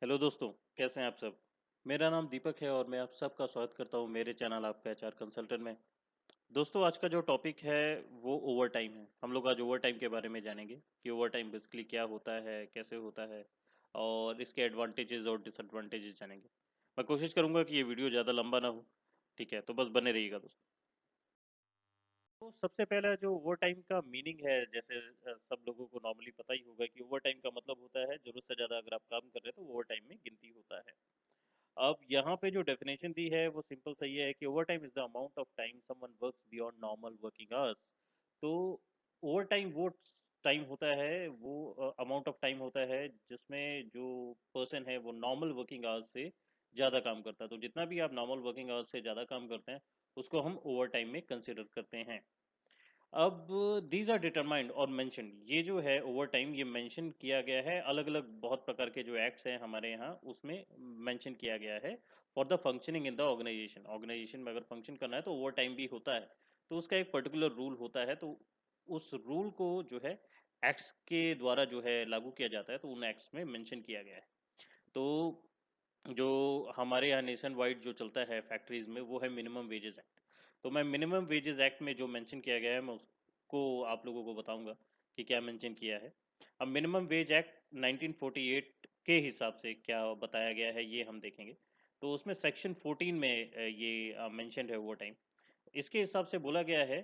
Hello दोस्तों, कैसे हैं आप सब। मेरा नाम दीपक है और मैं आप सबका स्वागत करता हूं मेरे चैनल आपका एचआर कंसल्टेंट में। दोस्तों, आज का जो टॉपिक है वो ओवर टाइम है। हम लोग आज ओवर टाइम के बारे में जानेंगे कि ओवर टाइम बेसिकली क्या होता है, कैसे होता है और इसके एडवांटेजेस और डिसएडवांटेजेस जानेंगे। मैं कोशिश करूंगा कि ये वीडियो ज़्यादा लंबा ना हो। ठीक है, तो बस बने रहिएगा दोस्तों। तो सबसे पहला जो ओवर टाइम का मीनिंग है, जैसे सब लोगों को नॉर्मली पता ही होगा कि ओवर टाइम का मतलब होता है जरूरत से ज़्यादा अगर आप काम कर रहे हैं तो ओवर टाइम में गिनती होता है। अब यहाँ पे जो डेफिनेशन दी है वो सिंपल सा ये है कि over time is the amount of time someone works beyond normal working hours. तो ओवर टाइम वो टाइम होता है, वो अमाउंट ऑफ टाइम होता है जिसमें जो पर्सन है वो नॉर्मल वर्किंग आवर्स से ज़्यादा काम करता है। तो जितना भी आप नॉर्मल वर्किंग आवर्स से ज़्यादा काम करते हैं उसको हम ओवर टाइम में कंसिडर करते हैं। अब दीज आर डिटरमाइंड और मेंशन, ये जो है ओवर टाइम ये मेंशन किया गया है, अलग अलग बहुत प्रकार के जो एक्ट्स हैं हमारे यहाँ उसमें मेंशन किया गया है for the functioning in the organisation. Organisation में अगर फंक्शन करना है तो ओवर टाइम भी होता है, तो उसका एक पर्टिकुलर रूल होता है। तो उस रूल को जो है एक्ट्स के द्वारा जो है लागू किया जाता है, तो उन एक्ट्स में मेंशन किया गया है। तो जो हमारे यहाँ नेशन वाइड जो चलता है फैक्ट्रीज में वो है मिनिमम वेजेस एक्ट। तो मैं मिनिमम वेजेस एक्ट में जो मेंशन किया गया है मैं उसको आप लोगों को बताऊंगा कि क्या मेंशन किया है। अब मिनिमम वेज एक्ट 1948 के हिसाब से क्या बताया गया है ये हम देखेंगे। तो उसमें सेक्शन 14 में ये मेंशन है ओवर टाइम। इसके हिसाब से बोला गया है,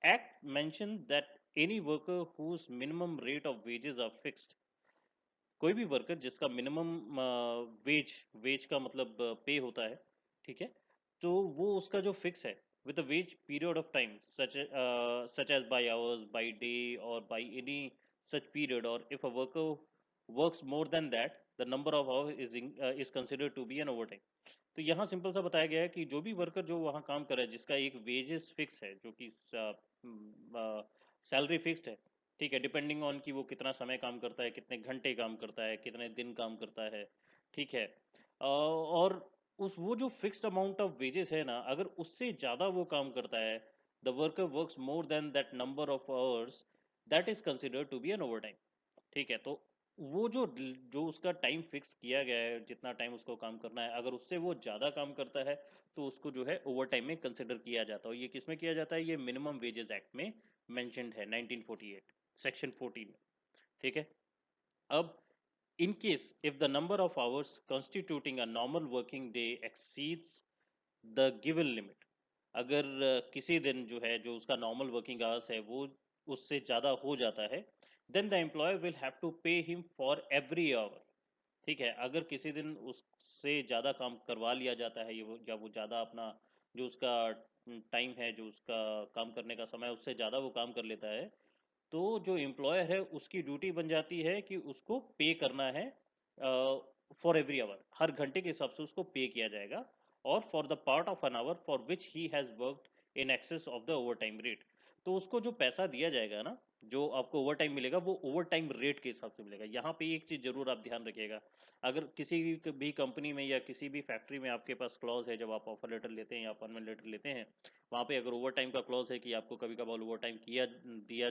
act mention that any worker whose minimum rate of wages are fixed. कोई भी वर्कर जिसका मिनिमम वेज वेज का मतलब पे होता है, ठीक है, तो वो उसका जो फिक्स है with the wage period of time such as by hours by day और बाय एनी सच पीरियड, और if a worker works more than that the number of hours is considered to be an overtime. तो यहाँ simple सा बताया गया है कि जो भी वर्कर जो वहाँ काम कर रहा है जिसका एक वेजेस फिक्स है, जो कि सैलरी फिक्स्ड है, ठीक है, डिपेंडिंग ऑन कि वो कितना समय काम करता है, कितने घंटे काम करता है, कितने दिन काम करता है, ठीक है। और उस वो जो फिक्स्ड अमाउंट ऑफ वेजेस है ना, अगर उससे ज़्यादा वो काम करता है, the worker works more than that number of hours, that is considered to be an overtime. ठीक है, तो वो जो जो उसका टाइम फिक्स किया गया है, जितना टाइम उसको काम करना है, अगर उससे वो ज़्यादा काम करता है तो उसको जो है ओवर टाइम में कंसिडर किया जाता है। और ये किस में किया जाता है, ये मिनिमम वेजेस एक्ट में मेंशनड है 1948 सेक्शन 14 में। ठीक है। अब in case if the number of hours constituting a normal working day exceeds the given limit, अगर किसी दिन जो है जो उसका नॉर्मल वर्किंग आवर्स है वो उससे ज़्यादा हो जाता है, then the employer will have to pay him for every hour. ठीक है, अगर किसी दिन उससे ज़्यादा काम करवा लिया जाता है, ये वो या वो ज़्यादा अपना जो उसका टाइम है, जो उसका काम करने का समय उससे ज़्यादा वो काम कर लेता है, तो जो एम्प्लॉयर है उसकी ड्यूटी बन जाती है कि उसको पे करना है फॉर एवरी आवर, हर घंटे के हिसाब से उसको पे किया जाएगा, और for the part of an hour for which he has worked in excess of the over time rate. तो उसको जो पैसा दिया जाएगा ना, जो आपको ओवर टाइम मिलेगा वो ओवर टाइम रेट के हिसाब से मिलेगा। यहाँ पे एक चीज़ जरूर आप ध्यान रखिएगा, अगर किसी भी कंपनी में या किसी भी फैक्ट्री में आपके पास क्लॉज है, जब आप ऑफर लेटर लेते हैं या अपॉइंटमेंट लेटर लेते हैं, वहाँ पे अगर ओवर टाइम का क्लॉज है कि आपको कभी कभार ओवर टाइम किया दिया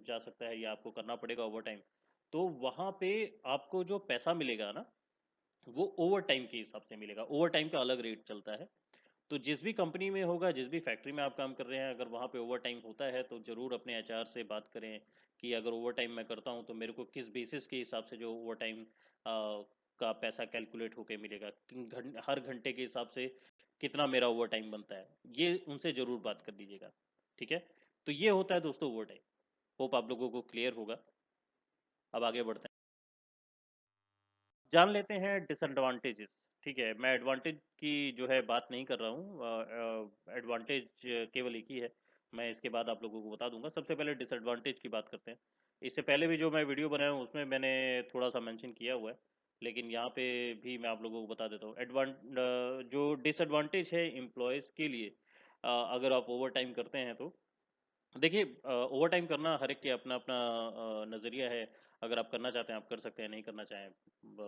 जा सकता है या आपको करना पड़ेगा ओवर टाइम, तो वहाँ पे आपको जो पैसा मिलेगा ना वो ओवर टाइम के हिसाब से मिलेगा। ओवर टाइम का अलग रेट चलता है। तो जिस भी कंपनी में होगा, जिस भी फैक्ट्री में आप काम कर रहे हैं, अगर वहाँ पे ओवर टाइम होता है तो ज़रूर अपने एचआर से बात करें कि अगर ओवर टाइम मैं करता हूँ तो मेरे को किस बेसिस के हिसाब से जो ओवर टाइम का पैसा कैलकुलेट होके मिलेगा, हर घंटे के हिसाब से कितना मेरा ओवर टाइम बनता है, ये उनसे ज़रूर बात कर लीजिएगा। ठीक है, तो ये होता है दोस्तों ओवर टाइम। होप आप लोगों को क्लियर होगा। अब आगे बढ़ते हैं, जान लेते हैं डिसएडवांटेजेस। ठीक है, मैं एडवांटेज की जो है बात नहीं कर रहा हूँ, एडवांटेज केवल एक ही है, मैं इसके बाद आप लोगों को बता दूंगा। सबसे पहले डिसएडवांटेज की बात करते हैं। इससे पहले भी जो मैं वीडियो बनाया हूँ उसमें मैंने थोड़ा सा मेंशन किया हुआ है, लेकिन यहाँ पे भी मैं आप लोगों को बता देता हूँ। जो डिसएडवांटेज है एम्प्लॉयज़ के लिए, अगर आप ओवर टाइम करते हैं तो देखिए, ओवर टाइम करना हर एक के अपना अपना नज़रिया है। अगर आप करना चाहते हैं आप कर सकते हैं, नहीं करना चाहें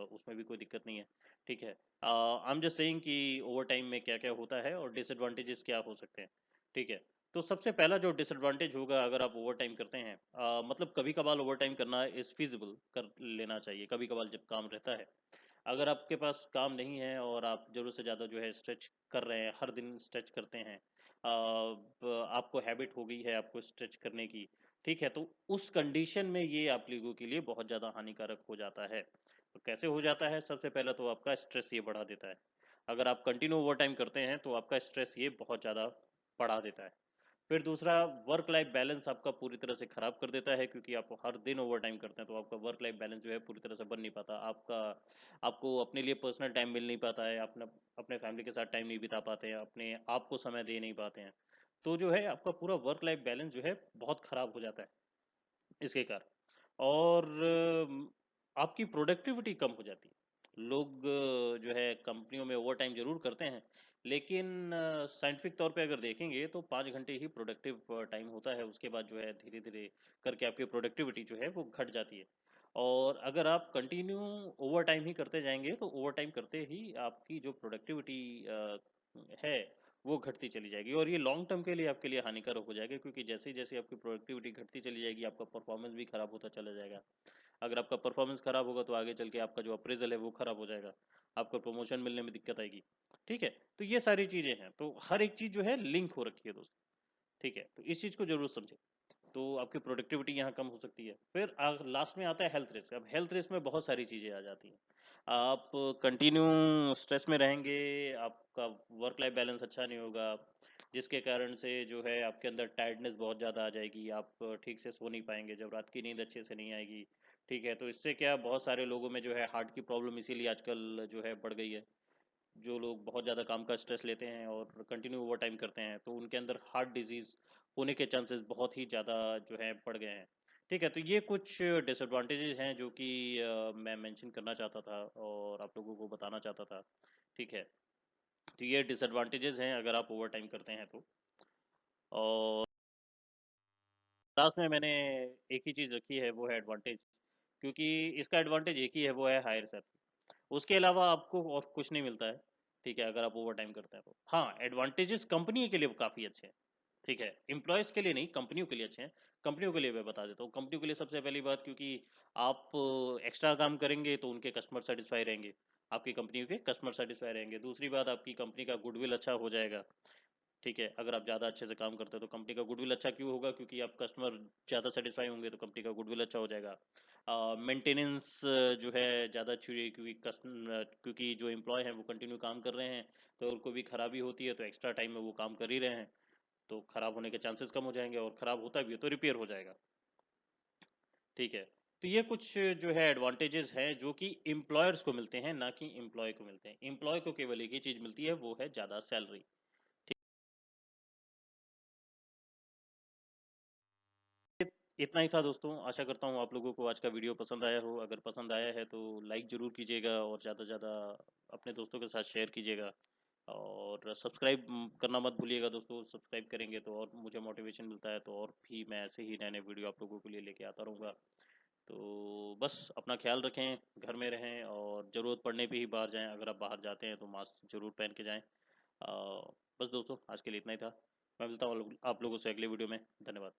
उसमें भी कोई दिक्कत नहीं है। ठीक है, आई एम जस्ट सेइंग कि ओवर टाइम में क्या क्या होता है और डिसएडवांटेजेस क्या हो सकते हैं। ठीक है, तो सबसे पहला जो डिसएडवांटेज होगा अगर आप ओवर टाइम करते हैं, मतलब कभी कभार ओवर टाइम करना इज फिजिबल, कर लेना चाहिए कभी कभार जब काम रहता है। अगर आपके पास काम नहीं है और आप ज़रूरत से ज़्यादा जो है स्ट्रेच कर रहे हैं, हर दिन स्ट्रेच करते हैं, आपको हैबिट हो गई है आपको स्ट्रेच करने की, ठीक है, तो उस कंडीशन में ये आप लोगों के लिए बहुत ज़्यादा हानिकारक हो जाता है। तो कैसे हो जाता है? सबसे पहले तो आपका स्ट्रेस ये बढ़ा देता है। अगर आप कंटिन्यू ओवर टाइम करते हैं तो आपका स्ट्रेस ये बहुत ज़्यादा बढ़ा देता है। फिर दूसरा, वर्क लाइफ बैलेंस आपका पूरी तरह से खराब कर देता है, क्योंकि आप हर दिन ओवर टाइम करते हैं तो आपका वर्क लाइफ बैलेंस जो है पूरी तरह से बन नहीं पाता। आपको अपने लिए पर्सनल टाइम मिल नहीं पाता है, अपना अपने फैमिली के साथ टाइम नहीं बिता पाते हैं, अपने आप को समय दे नहीं पाते हैं। तो जो है आपका पूरा वर्क लाइफ बैलेंस जो है बहुत खराब हो जाता है इसके कारण। और आपकी प्रोडक्टिविटी कम हो जाती है। लोग जो है कंपनियों में ओवर टाइम जरूर करते हैं, लेकिन साइंटिफिक तौर पे अगर देखेंगे तो 5 घंटे ही प्रोडक्टिव टाइम होता है। उसके बाद जो है धीरे धीरे करके आपकी प्रोडक्टिविटी जो है वो घट जाती है। और अगर आप कंटिन्यू ओवर टाइम ही करते जाएंगे तो ओवर टाइम करते ही आपकी जो प्रोडक्टिविटी है वो घटती चली जाएगी, और ये लॉन्ग टर्म के लिए आपके लिए हानिकारक हो जाएगा, क्योंकि जैसे ही जैसे आपकी प्रोडक्टिविटी घटती चली जाएगी आपका परफॉर्मेंस भी खराब होता चला जाएगा। अगर आपका परफॉर्मेंस खराब होगा तो आगे चल के आपका जो अप्रेजल है वो खराब हो जाएगा, आपको प्रमोशन मिलने में दिक्कत आएगी। ठीक है, तो ये सारी चीजें हैं, तो हर एक चीज जो है लिंक हो रखी है दोस्त। ठीक है, तो इस चीज को जरूर समझे। तो आपकी प्रोडक्टिविटी यहाँ कम हो सकती है। फिर लास्ट में आता है हेल्थ रिस्क। अब हेल्थ रिस्क में बहुत सारी चीजें आ जाती हैं। आप कंटिन्यू स्ट्रेस में रहेंगे, आपका वर्क लाइफ बैलेंस अच्छा नहीं होगा, जिसके कारण से जो है आपके अंदर टायर्डनेस बहुत ज़्यादा आ जाएगी, आप ठीक से सो नहीं पाएंगे, जब रात की नींद अच्छे से नहीं आएगी। ठीक है, तो इससे क्या, बहुत सारे लोगों में जो है हार्ट की प्रॉब्लम इसीलिए आजकल जो है बढ़ गई है। जो लोग बहुत ज़्यादा काम का स्ट्रेस लेते हैं और कंटिन्यू ओवर टाइम करते हैं तो उनके अंदर हार्ट डिजीज़ होने के चांसेस बहुत ही ज़्यादा जो है बढ़ गए हैं। ठीक है, तो ये कुछ डिसएडवांटेजेस हैं जो कि मैं मेंशन करना चाहता था और आप लोगों को बताना चाहता था। ठीक है, तो ये डिसएडवांटेजेस हैं अगर आप ओवर टाइम करते हैं तो। और लास्ट में मैंने एक ही चीज़ रखी है, वो है एडवांटेज, क्योंकि इसका एडवांटेज एक ही है, वो है हायर सैलरी। उसके अलावा आपको और कुछ नहीं मिलता है। ठीक है, अगर आप ओवर टाइम करते हैं तो हाँ, एडवांटेजेस कंपनी के लिए काफ़ी अच्छे हैं। ठीक है, एम्प्लॉयज़ के लिए नहीं, कंपनियों के लिए अच्छे हैं। कंपनियों के लिए मैं बता देता हूँ। कंपनियों के लिए सबसे पहली बात, क्योंकि आप एक्स्ट्रा काम करेंगे तो उनके कस्टमर सेटिस्फाई रहेंगे, आपकी कंपनी के कस्टमर सेटिस्फाई रहेंगे। दूसरी बात, आपकी कंपनी का गुडविल अच्छा हो जाएगा। ठीक है, अगर आप ज़्यादा अच्छे से काम करते हैं तो कंपनी का गुडविल अच्छा क्यों होगा? क्योंकि आप कस्टमर ज़्यादा सेटिस्फाई होंगे तो कंपनी का गुडविल अच्छा हो जाएगा। मेंटेनेंस जो है ज़्यादा अच्छी हुई, क्योंकि जो एम्प्लॉय हैं वो कंटिन्यू काम कर रहे हैं, तो उनको भी खराबी होती है तो एक्स्ट्रा टाइम में वो काम कर ही रहे हैं, तो खराब होने के चांसेस कम हो जाएंगे, और खराब होता भी है तो रिपेयर हो जाएगा। ठीक है, तो ये कुछ जो है एडवांटेजेस हैं जो कि एम्प्लॉयर्स को मिलते हैं, ना कि एम्प्लॉय को मिलते हैं। एम्प्लॉय को केवल एक ही चीज़ मिलती है, वो है ज़्यादा सैलरी। इतना ही था दोस्तों। आशा करता हूँ आप लोगों को आज का वीडियो पसंद आया हो। अगर पसंद आया है तो लाइक ज़रूर कीजिएगा और ज़्यादा से ज़्यादा अपने दोस्तों के साथ शेयर कीजिएगा। और सब्सक्राइब करना मत भूलिएगा दोस्तों। सब्सक्राइब करेंगे तो और मुझे मोटिवेशन मिलता है, तो और भी मैं ऐसे ही नए नए वीडियो आप लोगों के लिए लेके आता रहूँगा। तो बस अपना ख्याल रखें, घर में रहें, और ज़रूरत पड़ने पे ही बाहर जाएं। अगर आप बाहर जाते हैं तो मास्क ज़रूर पहन के जाएं। बस दोस्तों, आज के लिए इतना ही था। मैं मिलता हूँ आप लोगों से अगले वीडियो में। धन्यवाद।